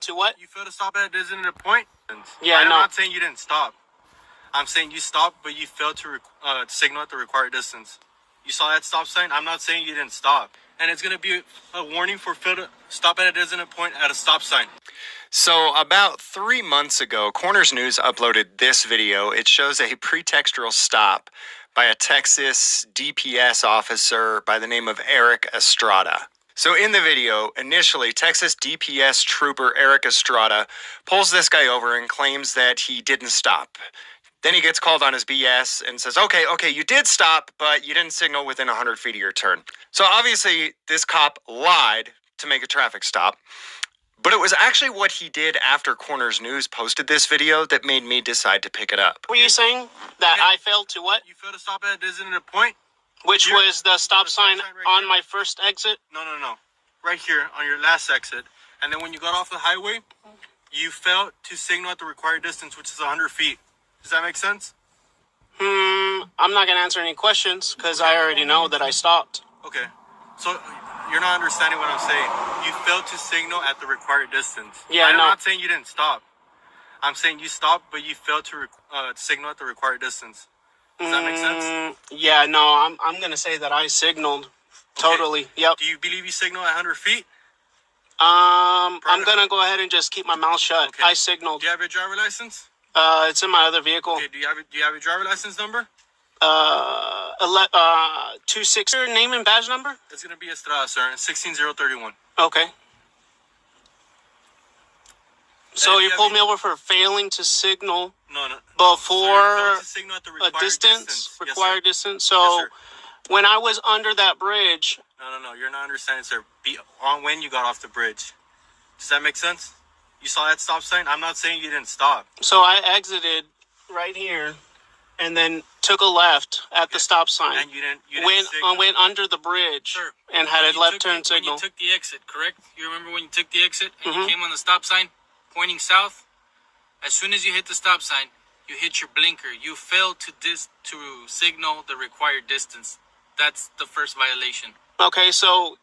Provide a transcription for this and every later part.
to what? You failed to stop at a designated point? Yeah, I'm no. not saying you didn't stop. I'm saying you stopped, but you failed to signal at the required distance. You saw that stop sign? I'm not saying you didn't stop. And it's going to be a warning for fail to stop at a designated point at a stop sign. So about 3 months ago, Corners News uploaded this video. It shows a pretextual stop by a Texas DPS officer by the name of Sgt Estrada. So in the video, initially, Texas DPS trooper Sgt Estrada pulls this guy over and claims that he didn't stop. Then he gets called on his BS and says, okay, you did stop, but you didn't signal within 100 feet of your turn. So obviously, this cop lied to make a traffic stop. But it was actually what he did after Corners News posted this video that made me decide to pick it up. Were you saying that I failed to what? You failed to stop at a designated point? Which was the stop sign right on here. my first exit? No. Right here on your last exit. And then when you got off the highway, you failed to signal at the required distance, which is 100 feet. Does that make sense? I'm not going to answer any questions because I already know that I stopped. Okay. So you're not understanding what I'm saying. You failed to signal at the required distance. Yeah, I'm no. not saying you didn't stop. I'm saying you stopped, but you failed to signal at the required distance. Does that make sense? Yeah, no, I'm going to say that I signaled. Totally. Okay. Yep. Do you believe you signaled at 100 feet? I'm going to go ahead and just keep my mouth shut. Okay. I signaled. Do you have your driver license? It's in my other vehicle. Okay. Do you have your driver license number? 26. Your name and badge number? It's gonna be Estrada, sir. 16031. Okay. So you have pulled me over for failing to signal No. before Sir, to signal at the a required distance, Yes, required sir. distance. So Yes, sir. when I was under that bridge, No. You're not understanding, sir. Be on when you got off the bridge. Does that make sense? You saw that stop sign? I'm not saying you didn't stop. so I exited right here and then took a left at the stop sign. And you didn't signal. Went under the bridge Sir, and had a left turn When signal. you took the exit, correct? You remember when you took the exit and you came on the stop sign pointing south? As soon as you hit the stop sign, you hit your blinker. You failed to signal the required distance. That's the first violation. Okay, so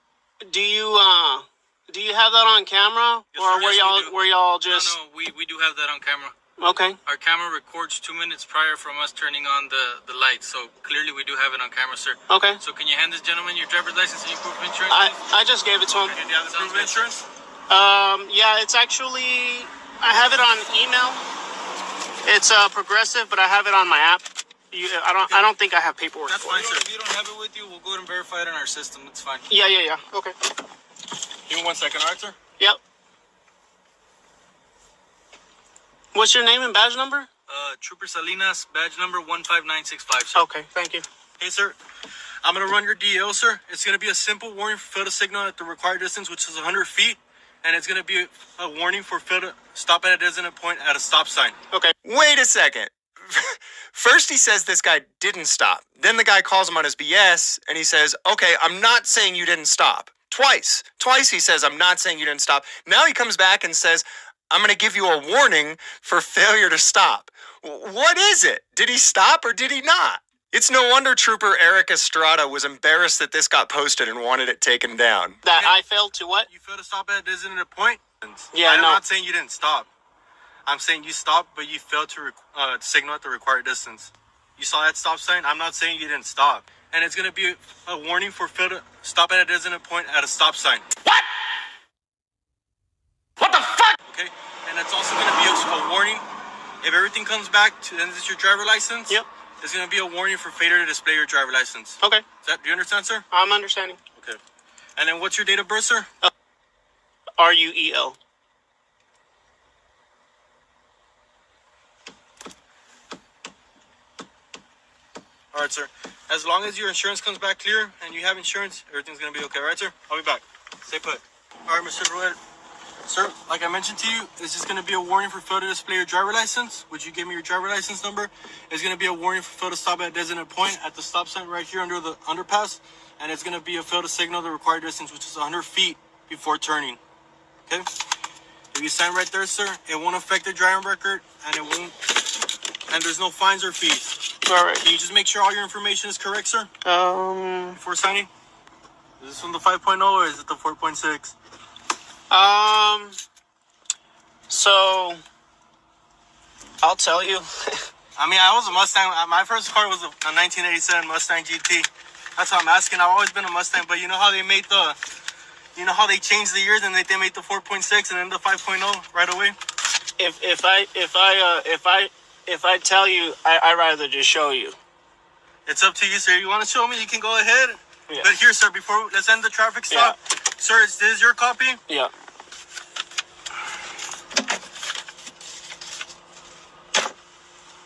do you have that on camera, Yes, or sir, yes, we do. were y'all just No, we do have that on camera. okay? Our camera records 2 minutes prior from us turning on the lights. So clearly we do have it on camera, sir. Okay, So can you hand this gentleman your driver's license and your proof of insurance? I just gave it to him. Okay, do you have the proof of insurance? Yeah, it's actually I have it on email. It's Progressive, but I have it on my app. I don't think I have paperwork. That's for it. fine, sir. If you don't have it with you, we'll go ahead and verify it in our system. It's fine. Yeah. Okay. Give me 1 second, alright, sir? Yep. What's your name and badge number? Trooper Salinas, badge number 15965, sir. Okay, thank you. Hey, sir. I'm going to run your DL, sir. It's going to be a simple warning for fail to signal at the required distance, which is 100 feet. And it's going to be a warning for fail to stop at a designated point at a stop sign. Okay. Wait a second. First he says this guy didn't stop. Then the guy calls him on his BS and he says, okay, I'm not saying you didn't stop. Twice he says, I'm not saying you didn't stop. Now he comes back and says, I'm going to give you a warning for failure to stop. What is it? Did he stop or did he not? It's no wonder Trooper Sgt Estrada was embarrassed that this got posted and wanted it taken down. That I failed to what? You failed to stop at a designated point? Yeah, I'm no. not saying you didn't stop. I'm saying you stopped, but you failed to signal at the required distance. You saw that stop sign? I'm not saying you didn't stop. And it's going to be a warning for fail to stop at a designated point at a stop sign. What? What the fuck? Okay? And it's also going to be a warning. If everything comes back to, and this is your driver license, Yep. It's going to be a warning for failure to display your driver license. Okay, Do you understand, sir? I'm understanding. Okay. And then what's your date of birth, sir? RUEL. All right, sir. As long as your insurance comes back clear and you have insurance, everything's going to be okay, right, sir? I'll be back. Stay put. All right, Mr. Rued. Sir, like I mentioned to you, it's just going to be a warning for fail to display your driver license, which you gave me your driver license number. It's going to be a warning for fail to stop at a designated point at the stop sign right here under the underpass. And it's going to be a fail to signal the required distance, which is 100 feet before turning. Okay? If you sign right there, sir, it won't affect the driving record, and it won't, and there's no fines or fees. All right. Can you just make sure all your information is correct, sir, before signing? Is this from the 5.0 or is it the 4.6? So, I'll tell you. I mean, I was a Mustang. My first car was a 1987 Mustang GT. That's what I'm asking. I've always been a Mustang, but you know how they made the, you know how they changed the years and they made the 4.6 and then the 5.0 right away. If I tell you, I'd rather just show you. It's up to you, sir. You want to show me? You can go ahead. Yeah. But here, sir, before let's end the traffic stop. Yeah. Sir, this is your copy. Yeah.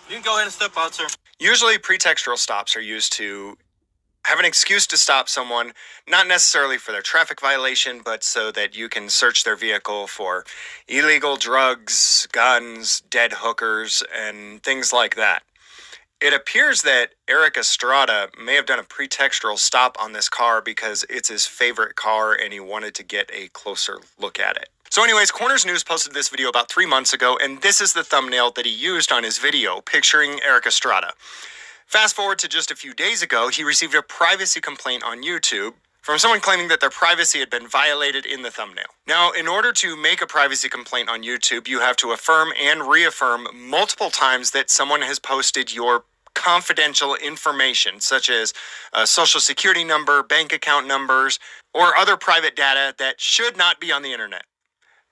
You can go ahead and step out, sir. Usually pretextual stops are used to have an excuse to stop someone, not necessarily for their traffic violation, but so that you can search their vehicle for illegal drugs, guns, dead hookers, and things like that. It appears that Sgt Estrada may have done a pretextual stop on this car because it's his favorite car and he wanted to get a closer look at it. So anyways, Corners News posted this video about 3 months ago, and this is the thumbnail that he used on his video, picturing Sgt Estrada. Fast forward to just a few days ago, he received a privacy complaint on YouTube from someone claiming that their privacy had been violated in the thumbnail. Now, in order to make a privacy complaint on YouTube, you have to affirm and reaffirm multiple times that someone has posted your confidential information, such as a social security number, bank account numbers, or other private data that should not be on the internet.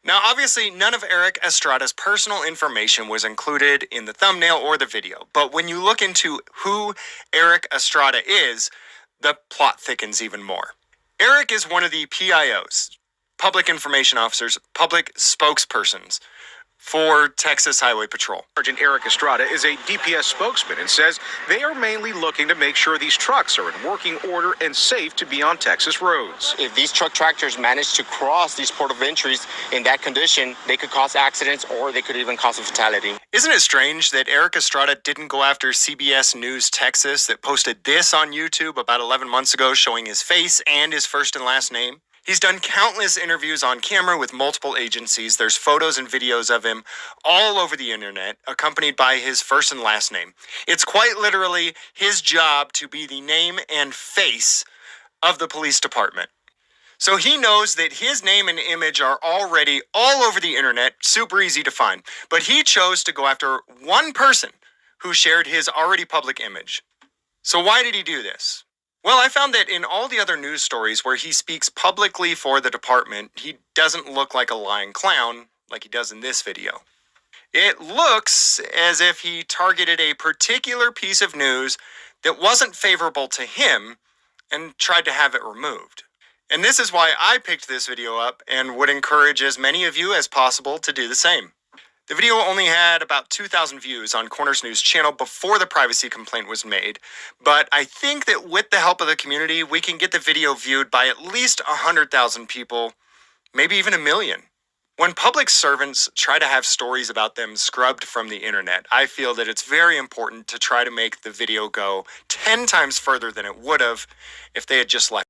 Now, obviously, none of Sgt Estrada's personal information was included in the thumbnail or the video, but when you look into who Sgt Estrada is, the plot thickens even more. Eric is one of the PIOs, Public Information Officers, public spokespersons for Texas Highway Patrol. Sergeant Sgt Estrada is a DPS spokesman and says they are mainly looking to make sure these trucks are in working order and safe to be on Texas roads. If these truck tractors manage to cross these port of entries in that condition, they could cause accidents or they could even cause a fatality. Isn't it strange that Sgt Estrada didn't go after CBS News Texas that posted this on YouTube about 11 months ago showing his face and his first and last name? He's done countless interviews on camera with multiple agencies. There's photos and videos of him all over the internet, accompanied by his first and last name. It's quite literally his job to be the name and face of the police department. So he knows that his name and image are already all over the internet, super easy to find. But he chose to go after one person who shared his already public image. So why did he do this? Well, I found that in all the other news stories where he speaks publicly for the department, he doesn't look like a lying clown like he does in this video. It looks as if he targeted a particular piece of news that wasn't favorable to him and tried to have it removed. And this is why I picked this video up and would encourage as many of you as possible to do the same. The video only had about 2,000 views on Corners News channel before the privacy complaint was made, but I think that with the help of the community, we can get the video viewed by at least 100,000 people, maybe even 1 million. When public servants try to have stories about them scrubbed from the internet, I feel that it's very important to try to make the video go 10 times further than it would have if they had just left